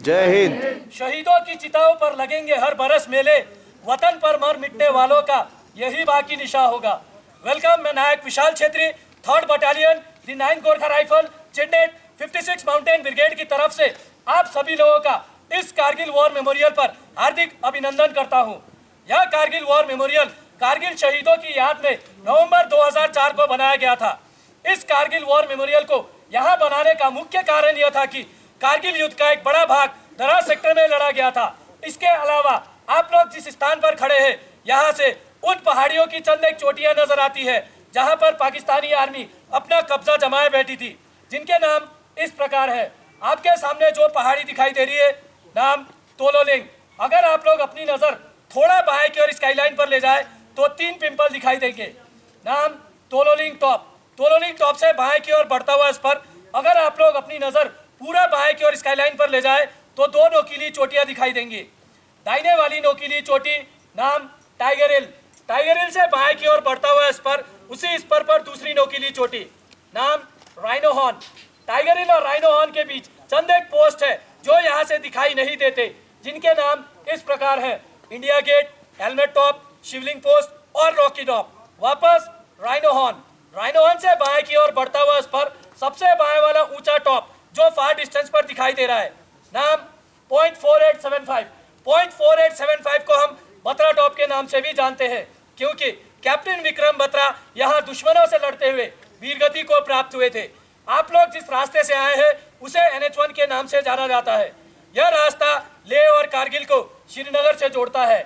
जय हिंद। शहीदों की चिताओं पर लगेंगे हर बरस मेले, वतन पर मर मिटने वालों का यही बाकी निशा होगा। वेलकम, मैं Naik Vishal Chhetri, 3rd battalion, the 9th Gorkha rifle, चिन्नेट 56 माउंटेन ब्रिगेड की तरफ से आप सभी लोगों का इस कारगिल वॉर मेमोरियल पर हार्दिक अभिनंदन करता हूं। यह कारगिल वॉर मेमोरियल कारगिल शहीदों की याद में नवंबर 2004 को बनाया गया था। इस कारगिल वॉर मेमोरियल को यहाँ बनाने का मुख्य कारण यह था कि कारगिल युद्ध का एक बड़ा भाग द्रास सेक्टर में लड़ा गया था। इसके अलावा आप लोग जिस स्थान पर खड़े हैं, यहाँ से उन पहाड़ियों की चंद एक चोटियां नजर आती है जहाँ पर पाकिस्तानी आर्मी अपना कब्जा जमाए बैठी थी, जिनके नाम इस प्रकार है। आपके सामने जो पहाड़ी दिखाई दे रही है, नाम तोलोलिंग। अगर आप लोग अपनी नजर थोड़ा बाएं की ओर स्काईलाइन पर ले जाए तो 3 पिंपल दिखाई देंगे, नाम तोलोलिंग टॉप। तोलोलिंग टॉप से बाएं की ओर बढ़ता हुआ इस पर अगर आप लोग अपनी नजर पूरा बाएं की ओर स्काईलाइन पर ले जाए तो 2 नोकीली चोटियां दिखाई देंगी। दाहिने वाली नोकीली चोटी नाम टाइगर हिल। टाइगर हिल से बाएं की ओर बढ़ता हुआ इस पर, उसी स्पर पर दूसरी नोकीली चोटी नाम राइनो हॉर्न। टाइगर हिल और राइनो हॉर्न के बीच चंद एक पोस्ट है जो यहाँ से दिखाई नहीं देते, जिनके नाम इस प्रकार है: इंडिया गेट, हेलमेट टॉप, शिवलिंग पोस्ट और रॉकी टॉप। वापस राइनो हॉर्न। राइनो हॉर्न से बाएं की ओर बढ़ता हुआ इस पर सबसे बाएं वाला ऊंचा टॉप जो फार डिस्टेंस पर दिखाई दे रहा है, नाम .4875। .4875 को हम बत्रा टॉप के नाम से भी जानते हैं, क्योंकि कैप्टन विक्रम बत्रा यहाँ दुश्मनों से लड़ते हुए वीरगति को प्राप्त हुए थे। आप लोग जिस रास्ते से आए हैं उसे NH1 के नाम से जाना जाता है। यह रास्ता लेह और कारगिल को श्रीनगर से जोड़ता है।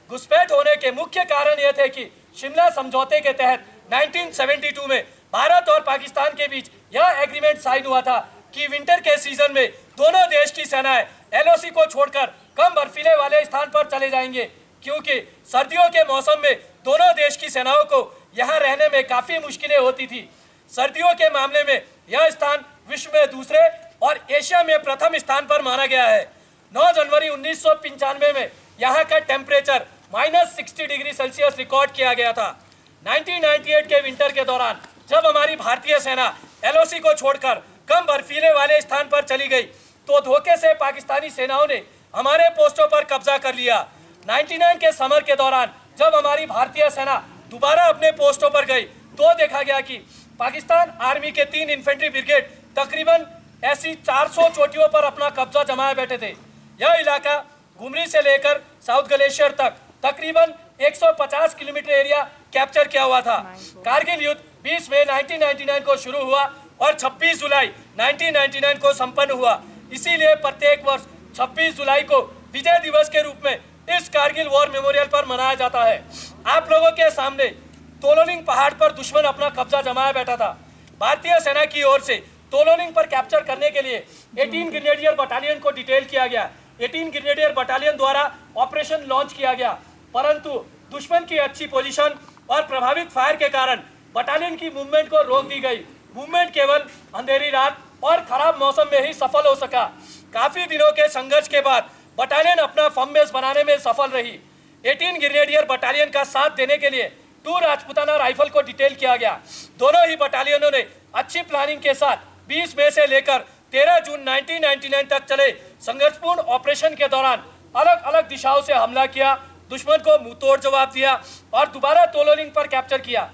घुसपैठ होने के मुख्य कारण यह थे कि शिमला समझौते के तहत 1972 में भारत और पाकिस्तान के बीच यह एग्रीमेंट साइन हुआ था कि विंटर के सीजन में दोनों देश की सेनाएं LOC को छोड़कर कम बर्फीले वाले स्थान पर चले जाएंगे, क्योंकि सर्दियों के मौसम में दोनों देश की सेनाओं को यहाँ रहने में काफी मुश्किलें होती थी। सर्दियों के मामले में यह स्थान विश्व में दूसरे और एशिया में प्रथम स्थान पर माना गया है। 9 जनवरी 1995 में यहाँ का टेम्परेचर -60 डिग्री सेल्सियस रिकॉर्ड किया गया था। 1998 के विंटर के दौरान जब हमारी भारतीय सेना LOC को छोड़कर कम बर्फीले वाले स्थान पर चली गई तो धोखे से पाकिस्तानी सेनाओं ने हमारे पोस्टों पर कब्जा कर लिया। 99 के समर के दौरान जब हमारी भारतीय सेना दोबारा अपने पोस्टों पर गई तो देखा गया कि पाकिस्तान आर्मी के 3 इन्फेंट्री ब्रिगेड तकरीबन ऐसी 400 चोटियों पर अपना कब्जा जमाए बैठे थे। यह इलाका घुमरी से लेकर साउथ ग्लेशियर तक तकरीबन 150 किलोमीटर एरिया कैप्चर किया हुआ था। कारगिल युद्ध 20 मई 1999 को शुरू हुआ और 26 जुलाई 1999 को संपन्न हुआ। इसीलिए प्रत्येक वर्ष 26 जुलाई को विजय दिवस के रूप में इस कारगिल वॉर मेमोरियल पर मनाया जाता है। आप लोगों के सामने तोलोलिंग पहाड़ पर दुश्मन अपना कब्जा जमाया बैठा था। भारतीय सेना की ओर से तोलोलिंग पर कैप्चर करने के लिए 18 ग्रेनेडियर बटालियन को डिटेल किया गया। 18 ग्रेनेडियर बटालियन द्वारा ऑपरेशन लॉन्च किया गया, परंतु दुश्मन की अच्छी पोजीशन और प्रभावित फायर के कारण बटालियन की मूवमेंट को रोक दी गई। मूवमेंट केवल अंधेरी रात और खराब मौसम में ही सफल हो सका। काफी दिनों के संघर्ष के बाद बटालियन अपना फर्म बेस बनाने में सफल रही। 18 ग्रेनेडियर बटालियन का साथ देने के लिए 2 राजपूताना राइफल को डिटेल किया गया। दोनों ही बटालियनों ने अच्छी प्लानिंग के साथ 20 मई से लेकर 13 जून 1999 तक चले संघर्षपूर्ण ऑपरेशन के दौरान अलग अलग दिशाओं से हमला किया, दुश्मन को मुंहतोड़ जवाब दिया और दोबारा तोलोलिंग पर कैप्चर किया।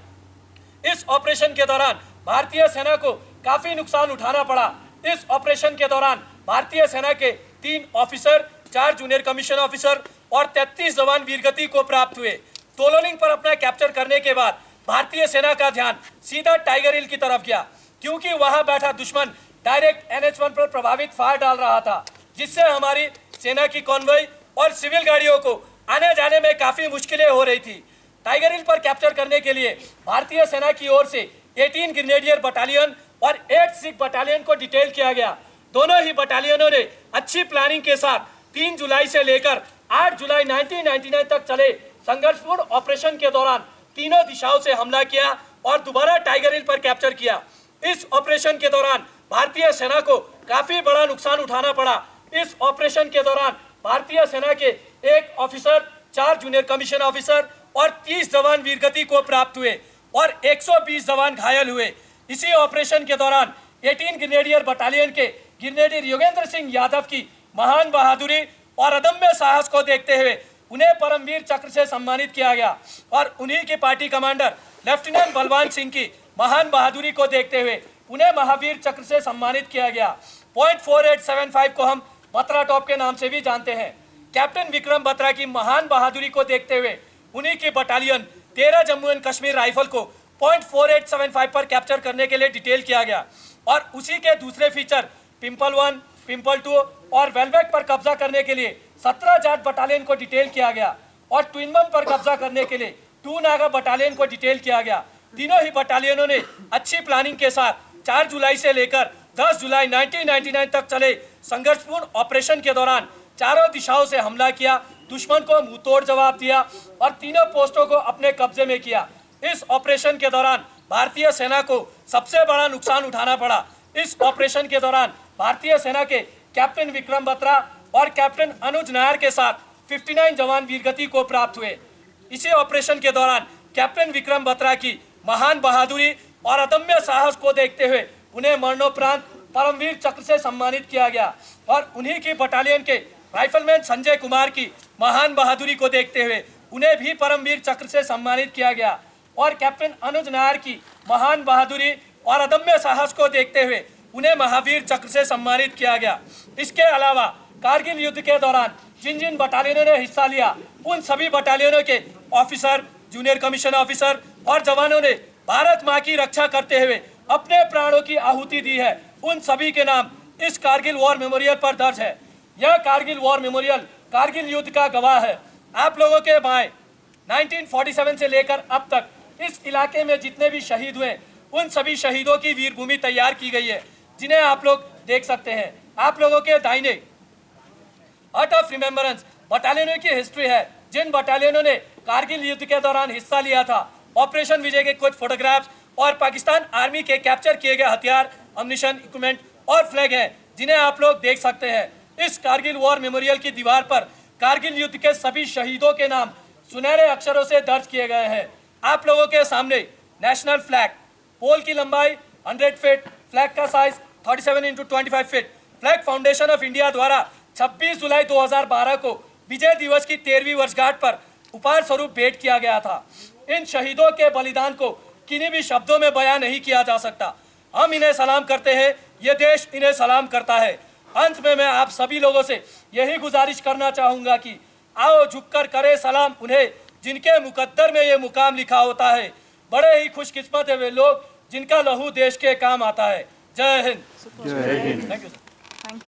इस ऑपरेशन के दौरान भारतीय सेना को काफी नुकसान उठाना पड़ा। इस ऑपरेशन के दौरान भारतीय सेना के 3 ऑफिसर, 4 जूनियर कमीशन ऑफिसर और 33 जवान वीरगति को प्राप्त हुए। तोलोलिंग पर अपना कैप्चर करने के बाद भारतीय सेना का ध्यान सीधा टाइगर हिल की तरफ गया, क्योंकि वहां बैठा दुश्मन डायरेक्ट NH1 पर प्रभावित फायर डाल रहा था, जिससे हमारी सेना की कॉन्वॉय और सिविल गाड़ियों को आने जाने में काफी मुश्किलें हो रही थी। टाइगर हिल पर कैप्चर करने के लिए भारतीय सेना की ओर से 18 ग्रेनेडियर बटालियन और 8 सिख बटालियन को डिटेल किया गया। दोनों ही बटालियनों ने अच्छी प्लानिंग के साथ 3 जुलाई से लेकर 8 जुलाई 1999 तक चले संघर्षपूर्ण ऑपरेशन के दौरान तीनों दिशाओं से हमला किया और दोबारा टाइगर हिल पर कैप्चर किया। इस ऑपरेशन के दौरान भारतीय सेना को काफी बड़ा नुकसान उठाना पड़ा। इस ऑपरेशन के दौरान भारतीय सेना के 1 ऑफिसर, 4 जूनियर कमीशन ऑफिसर और 30 जवान वीरगति को प्राप्त हुए और 120 जवान घायल हुए। इसी ऑपरेशन के दौरान 18 ग्रेनेडियर बटालियन के ग्रेनेडियर योगेंद्र सिंह यादव की महान बहादुरी और अदम्य साहस को देखते हुए उन्हें परमवीर चक्र से सम्मानित किया गया और उन्हीं की party commander lieutenant Balwan Singh की महान बहादुरी को देखते हुए उन्हें महावीर चक्र से सम्मानित किया गया। पॉइंट 4875 को हम बत्रा टॉप के नाम से भी जानते हैं। कैप्टन विक्रम बत्रा की महान बहादुरी को देखते हुए उन्हीं की battalion 13 Jammu and Kashmir rifle को पॉइंट 4875 पर कैप्चर करने के लिए डिटेल किया गया और उसी के दूसरे फीचर पिंपल 1, पिंपल 2 और वेलबेक पर कब्जा करने के लिए 17 जाट बटालियन को डिटेल किया गया और ट्विनबम पर कब्जा करने के लिए 2 नागा बटालियन को डिटेल किया गया। तीनों ही बटालियनों ने अच्छी प्लानिंग के साथ 4 जुलाई से लेकर 10 जुलाई 1999 तक चले संघर्षपूर्ण ऑपरेशन के दौरान चारों दिशाओं से हमला किया, दुश्मन को मुंहतोड़ जवाब दिया और तीनों पोस्टों को अपने कब्जे में किया। इस ऑपरेशन के दौरान भारतीय सेना को सबसे बड़ा नुकसान उठाना पड़ा। इस ऑपरेशन के दौरान भारतीय सेना के कैप्टन विक्रम बत्रा और कैप्टन अनुज नायर के साथ 59 जवान वीरगति को प्राप्त हुए। इसी ऑपरेशन के दौरान कैप्टन विक्रम बत्रा की महान बहादुरी और अदम्य साहस को देखते हुए उन्हें मरणोपरांत परमवीर चक्र से सम्मानित किया गया और उन्हीं की बटालियन के राइफलमैन संजय कुमार की महान बहादुरी को देखते हुए उन्हें भी परमवीर चक्र से सम्मानित किया गया और कैप्टन अनुज नायर की महान बहादुरी और अदम्य साहस को देखते हुए उन्हें महावीर चक्र से सम्मानित किया गया। इसके अलावा कारगिल युद्ध के दौरान जिन जिन बटालियनों ने हिस्सा लिया उन सभी बटालियनों के ऑफिसर, जूनियर कमीशन ऑफिसर और जवानों ने भारत माँ की रक्षा करते हुए अपने प्राणों की आहुति दी है। उन सभी के नाम इस कारगिल वॉर मेमोरियल पर दर्ज है। यह कारगिल वॉर मेमोरियल कारगिल युद्ध का गवाह है। आप लोगों के बाएं 1947 से लेकर अब तक इस इलाके में जितने भी शहीद हुए उन सभी शहीदों की वीर भूमि तैयार की गई है, जिन्हें आप लोग देख सकते हैं। आप लोगों के दाहिने हर्ट ऑफ रिमेम्बरेंस बटालियनों की हिस्ट्री है, जिन बटालियनों ने कारगिल युद्ध के दौरान हिस्सा लिया था। ऑपरेशन विजय के कुछ फोटोग्राफ्स और पाकिस्तान आर्मी के कैप्चर किए गए हथियार, अम्युनिशन, इक्विपमेंट और फ्लैग हैं, जिन्हें आप लोग देख सकते हैं। इस कारगिल वॉर मेमोरियल की दीवार पर कारगिल युद्ध के सभी शहीदों के नाम सुनहरे अक्षरों से दर्ज किए गए हैं। आप लोगों के सामने नेशनल फ्लैग, पोल की लंबाई 100 फीट, फ्लैग का size 37 × 25 feet, flag foundation of India द्वारा 26 जुलाई 2012 को विजय दिवस की 13वीं वर्षगांठ पर उपहार स्वरूप भेंट किया गया था। इन शहीदों के बलिदान को किन्हीं भी शब्दों में बयां नहीं किया जा सकता। हम इन्हें सलाम करते हैं, ये देश इन्हें सलाम करता है। अंत में मैं आप सभी लोगों से यही गुजारिश करना चाहूँगा कि आओ झुककर करे सलाम उन्हें जिनके मुकद्दर में ये मुकाम लिखा होता है। बड़े ही खुशकिस्मत है वे लोग जिनका लहू देश के काम आता है। जय हिंद। जय हिंद। Thank you sir.